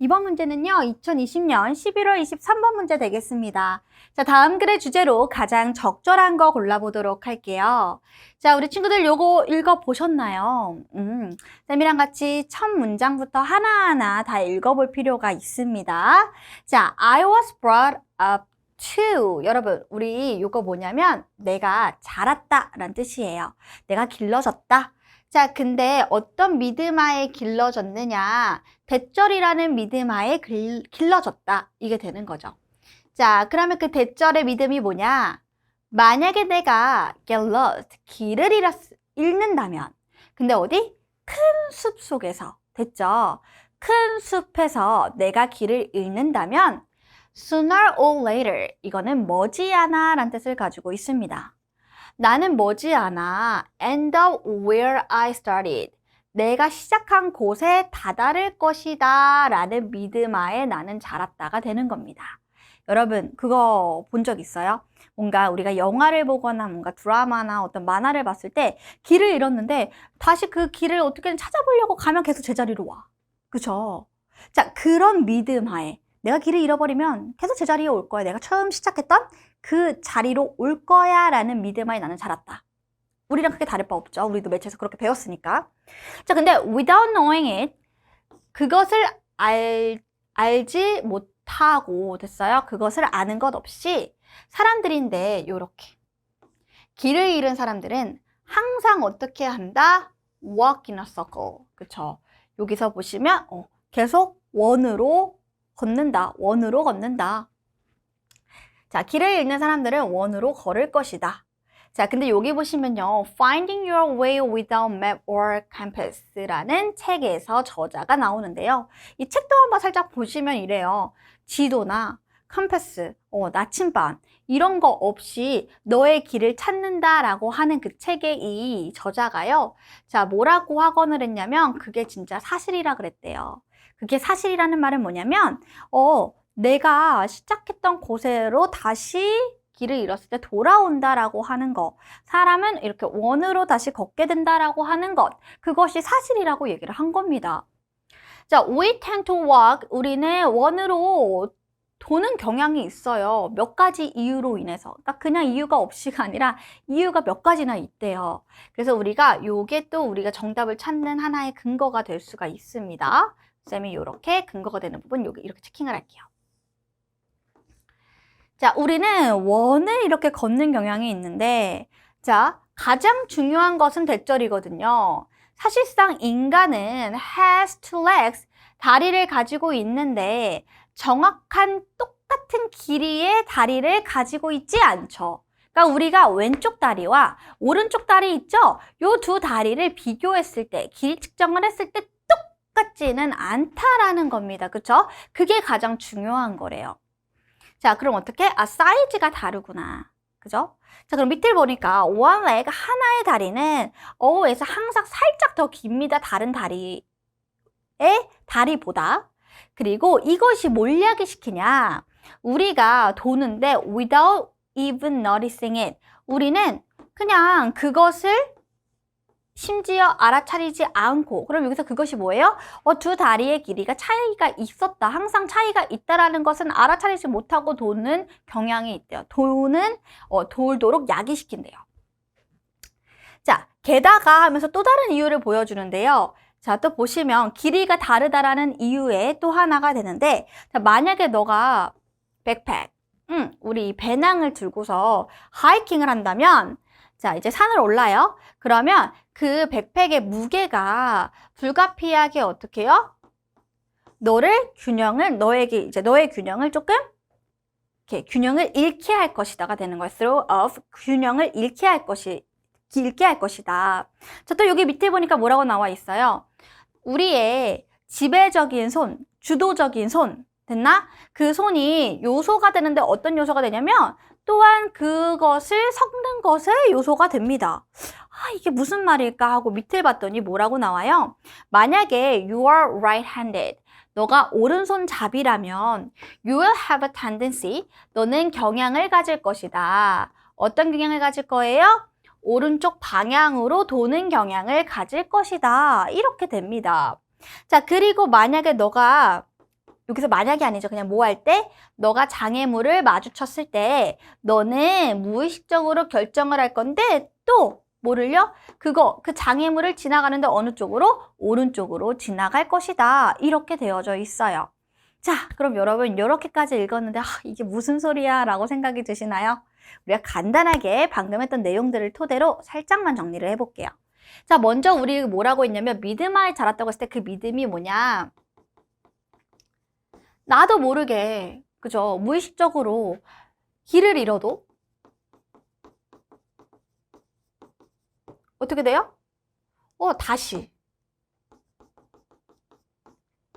이번 문제는요, 2020년 11월 23번 문제 되겠습니다. 자, 다음 글의 주제로 가장 적절한 거 골라보도록 할게요. 자, 우리 친구들 요거 읽어보셨나요? 쌤이랑 같이 첫 문장부터 하나하나 다 읽어볼 필요가 있습니다. 자, I was brought up to. 여러분, 우리 요거 뭐냐면 내가 자랐다 라는 뜻이에요. 내가 길러졌다. 자, 근데 어떤 믿음하에 길러졌느냐? 대절이라는 믿음하에 길러졌다. 이게 되는 거죠. 자, 그러면 그 대절의 믿음이 뭐냐? 만약에 내가 get lost, 길을 잃는다면. 근데 어디? 큰 숲 속에서. 됐죠? 큰 숲에서 내가 길을 잃는다면 sooner or later. 이거는 머지않아 라는 뜻을 가지고 있습니다. 나는 머지않아 end up where I started. 내가 시작한 곳에 다다를 것이다 라는 믿음하에 나는 자랐다가 되는 겁니다. 여러분, 그거 본 적 있어요? 뭔가 우리가 영화를 보거나 뭔가 드라마나 어떤 만화를 봤을 때 길을 잃었는데 다시 그 길을 어떻게든 찾아보려고 가면 계속 제자리로 와. 그쵸? 자, 그런 믿음하에 내가 길을 잃어버리면 계속 제자리에 올 거야. 내가 처음 시작했던 그 자리로 올 거야 라는 믿음하에 나는 자랐다. 우리랑 크게 다를 바 없죠. 우리도 매체에서 그렇게 배웠으니까. 자, 근데 without knowing it, 그것을 알지 못하고 됐어요. 그것을 아는 것 없이 사람들인데 요렇게 길을 잃은 사람들은 항상 어떻게 한다? walk in a circle. 그쵸? 여기서 보시면 계속 원으로 걷는다. 원으로 걷는다. 자, 길을 잃는 사람들은 원으로 걸을 것이다. 자, 근데 여기 보시면요. Finding Your Way Without Map or Compass라는 책에서 저자가 나오는데요. 이 책도 한번 살짝 보시면 이래요. 지도나 컴패스, 나침반 이런 거 없이 너의 길을 찾는다라고 하는 그 책의 이 저자가요. 자, 뭐라고 확언을 했냐면 그게 진짜 사실이라 그랬대요. 그게 사실이라는 말은 뭐냐면 내가 시작했던 곳으로 다시 길을 잃었을 때 돌아온다라고 하는 것. 사람은 이렇게 원으로 다시 걷게 된다라고 하는 것. 그것이 사실이라고 얘기를 한 겁니다. 자, we tend to walk. 우리는 원으로 도는 경향이 있어요. 몇 가지 이유로 인해서. 그러니까 그냥 이유가 없이가 아니라 이유가 몇 가지나 있대요. 그래서 우리가 요게 또 우리가 정답을 찾는 하나의 근거가 될 수가 있습니다. 쌤이 이렇게 근거가 되는 부분 여기 이렇게 체킹을 할게요. 자, 우리는 원을 이렇게 걷는 경향이 있는데, 자, 가장 중요한 것은 대절이거든요. 사실상 인간은 has two legs, 다리를 가지고 있는데 정확한 똑같은 길이의 다리를 가지고 있지 않죠. 그러니까 우리가 왼쪽 다리와 오른쪽 다리 있죠? 요 두 다리를 비교했을 때, 길이 측정을 했을 때 똑같지는 않다라는 겁니다. 그쵸? 그게 가장 중요한 거래요. 자, 그럼 어떻게? 사이즈가 다르구나. 그죠? 자, 그럼 밑을 보니까 one leg, 하나의 다리는 어에서 항상 살짝 더 깁니다. 다른 다리의 다리보다. 그리고 이것이 뭘 이야기시키냐? 우리가 도는데 without even noticing it. 우리는 그냥 그것을 심지어 알아차리지 않고, 그럼 여기서 그것이 뭐예요? 두 다리의 길이가 차이가 있었다. 항상 차이가 있다라는 것은 알아차리지 못하고 도는 경향이 있대요. 돌도록 야기시킨대요. 자, 게다가 하면서 또 다른 이유를 보여주는데요. 자, 또 보시면 길이가 다르다라는 이유의 또 하나가 되는데, 자, 만약에 너가 백팩, 우리 배낭을 들고서 하이킹을 한다면, 자, 이제 산을 올라요. 그러면 그 백팩의 무게가 불가피하게 어떻게 해요? 너의 균형을 조금 이렇게 균형을 잃게 할 것이다가 되는 거예요. throw off, 균형을 잃게 할 것이다. 자, 또 여기 밑에 보니까 뭐라고 나와 있어요? 우리의 지배적인 손, 주도적인 손, 됐나? 그 손이 요소가 되는데 어떤 요소가 되냐면 또한 그것을 섞는 것의 요소가 됩니다. 이게 무슨 말일까 하고 밑을 봤더니 뭐라고 나와요? 만약에 you are right-handed, 너가 오른손잡이라면 you will have a tendency, 너는 경향을 가질 것이다. 어떤 경향을 가질 거예요? 오른쪽 방향으로 도는 경향을 가질 것이다. 이렇게 됩니다. 자, 그리고 만약에 너가 여기서 만약이 아니죠. 그냥 뭐 할 때? 너가 장애물을 마주쳤을 때 너는 무의식적으로 결정을 할 건데 또 뭐를요? 그 장애물을 지나가는데 어느 쪽으로? 오른쪽으로 지나갈 것이다. 이렇게 되어져 있어요. 자, 그럼 여러분 이렇게까지 읽었는데 이게 무슨 소리야? 라고 생각이 드시나요? 우리가 간단하게 방금 했던 내용들을 토대로 살짝만 정리를 해볼게요. 자, 먼저 우리 뭐라고 했냐면 믿음하에 자랐다고 했을 때 그 믿음이 뭐냐? 나도 모르게, 그죠? 무의식적으로 길을 잃어도 어떻게 돼요? 다시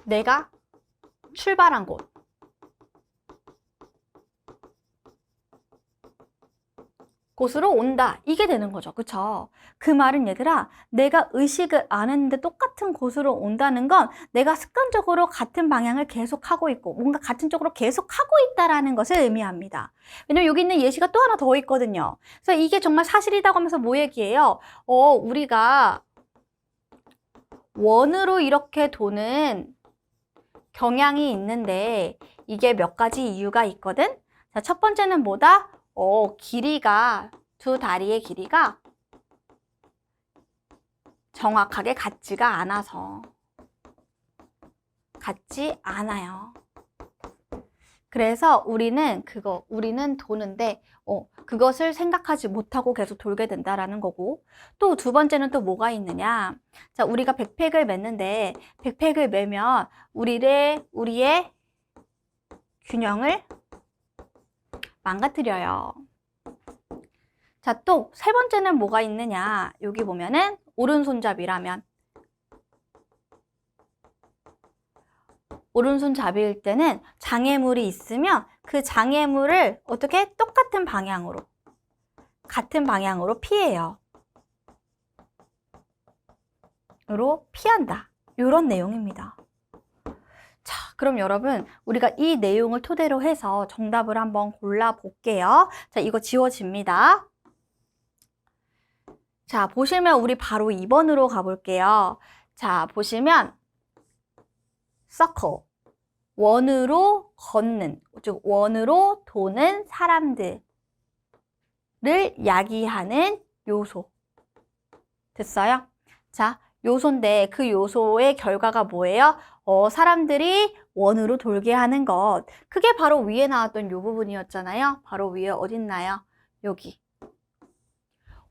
내가 출발한 곳, 곳으로 온다. 이게 되는 거죠. 그쵸? 그 말은 얘들아, 내가 의식을 안 했는데 똑같은 곳으로 온다는 건 내가 습관적으로 같은 방향을 계속하고 있고 뭔가 같은 쪽으로 계속하고 있다라는 것을 의미합니다. 왜냐면 여기 있는 예시가 또 하나 더 있거든요. 그래서 이게 정말 사실이라고 하면서 뭐 얘기해요? 우리가 원으로 이렇게 도는 경향이 있는데 이게 몇 가지 이유가 있거든? 자, 첫 번째는 뭐다? 길이가, 두 다리의 길이가 정확하게 같지가 않아서. 같지 않아요. 그래서 우리는 도는데, 그것을 생각하지 못하고 계속 돌게 된다라는 거고, 또 두 번째는 또 뭐가 있느냐. 자, 우리가 백팩을 맸는데, 백팩을 매면 우리의 균형을 망가뜨려요. 자, 또 세 번째는 뭐가 있느냐. 여기 보면은 오른손잡이라면 오른손잡이일 때는 장애물이 있으면 그 장애물을 어떻게 똑같은 방향으로 같은 방향으로 피해요. 으로 피한다. 이런 내용입니다. 자, 그럼 여러분 우리가 이 내용을 토대로 해서 정답을 한번 골라볼게요. 자, 이거 지워집니다. 자, 보시면 우리 바로 2번으로 가볼게요. 자, 보시면 circle, 원으로 걷는, 즉 원으로 도는 사람들을 야기하는 요소. 됐어요? 자, 요소인데 그 요소의 결과가 뭐예요? 사람들이 원으로 돌게 하는 것. 그게 바로 위에 나왔던 요 부분이었잖아요. 바로 위에 어딨나요? 여기.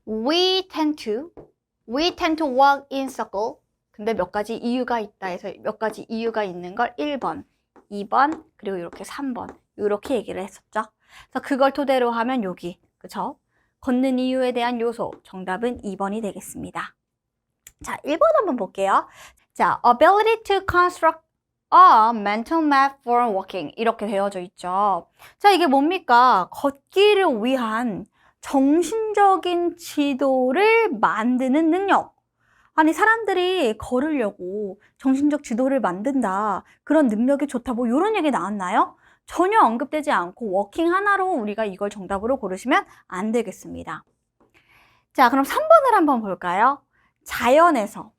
We tend to walk in circle. 근데 몇 가지 이유가 있다 해서 몇 가지 이유가 있는 걸 1번, 2번, 그리고 이렇게 3번. 이렇게 얘기를 했었죠. 그래서 그걸 토대로 하면 여기, 그쵸? 걷는 이유에 대한 요소. 정답은 2번이 되겠습니다. 자, 1번 한번 볼게요. 자, ability to construct a mental map for walking. 이렇게 되어져 있죠. 자, 이게 뭡니까? 걷기를 위한 정신적인 지도를 만드는 능력. 아니, 사람들이 걸으려고 정신적 지도를 만든다. 그런 능력이 좋다. 뭐 이런 얘기 나왔나요? 전혀 언급되지 않고 워킹 하나로 우리가 이걸 정답으로 고르시면 안 되겠습니다. 자, 그럼 3번을 한번 볼까요? 자연에서.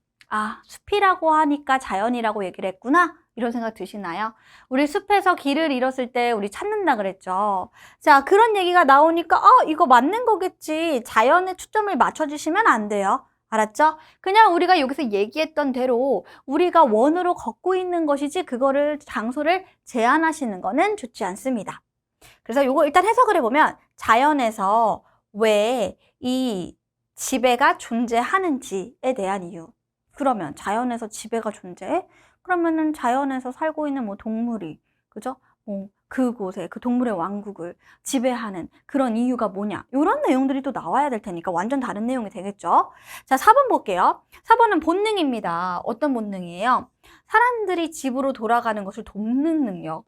숲이라고 하니까 자연이라고 얘기를 했구나. 이런 생각 드시나요? 우리 숲에서 길을 잃었을 때 우리 찾는다 그랬죠. 자, 그런 얘기가 나오니까 이거 맞는 거겠지. 자연에 초점을 맞춰주시면 안 돼요. 알았죠? 그냥 우리가 여기서 얘기했던 대로 우리가 원으로 걷고 있는 것이지 그거를 장소를 제한하시는 거는 좋지 않습니다. 그래서 이거 일단 해석을 해보면 자연에서 왜 이 지배가 존재하는지에 대한 이유. 그러면 자연에서 지배가 존재해? 그러면은 자연에서 살고 있는 뭐 동물이, 그죠? 그곳에 그 동물의 왕국을 지배하는 그런 이유가 뭐냐? 이런 내용들이 또 나와야 될 테니까 완전 다른 내용이 되겠죠? 자, 4번 볼게요. 4번은 본능입니다. 어떤 본능이에요? 사람들이 집으로 돌아가는 것을 돕는 능력.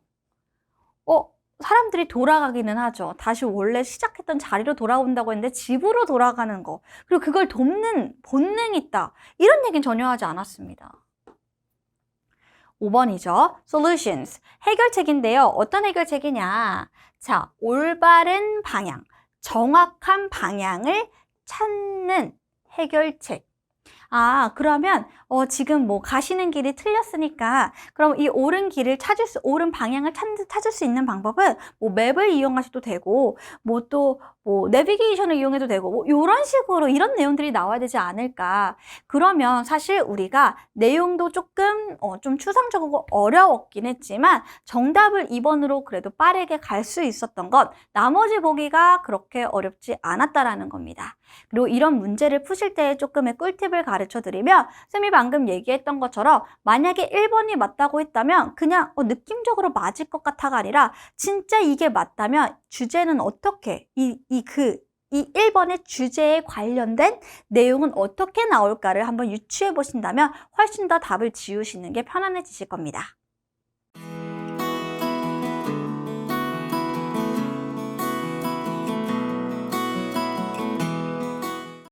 사람들이 돌아가기는 하죠. 다시 원래 시작했던 자리로 돌아온다고 했는데 집으로 돌아가는 거. 그리고 그걸 돕는 본능이 있다. 이런 얘기는 전혀 하지 않았습니다. 5번이죠. Solutions. 해결책인데요. 어떤 해결책이냐. 자, 올바른 방향, 정확한 방향을 찾는 해결책. 아, 그러면 지금 뭐 가시는 길이 틀렸으니까 그럼 이 옳은 방향을 찾을 수 있는 방법은 뭐 맵을 이용하셔도 되고 뭐 또 뭐 내비게이션을 이용해도 되고 뭐 요런 식으로 이런 내용들이 나와야 되지 않을까. 그러면 사실 우리가 내용도 조금 좀 추상적이고 어려웠긴 했지만 정답을 2번으로 그래도 빠르게 갈 수 있었던 건 나머지 보기가 그렇게 어렵지 않았다라는 겁니다. 그리고 이런 문제를 푸실 때 조금의 꿀팁을 가르쳐 드리면 쌤이 방금 얘기했던 것처럼 만약에 1번이 맞다고 했다면 그냥 느낌적으로 맞을 것 같아가 아니라 진짜 이게 맞다면 주제는 어떻게 이 1번의 주제에 관련된 내용은 어떻게 나올까를 한번 유추해 보신다면 훨씬 더 답을 지우시는 게 편안해지실 겁니다.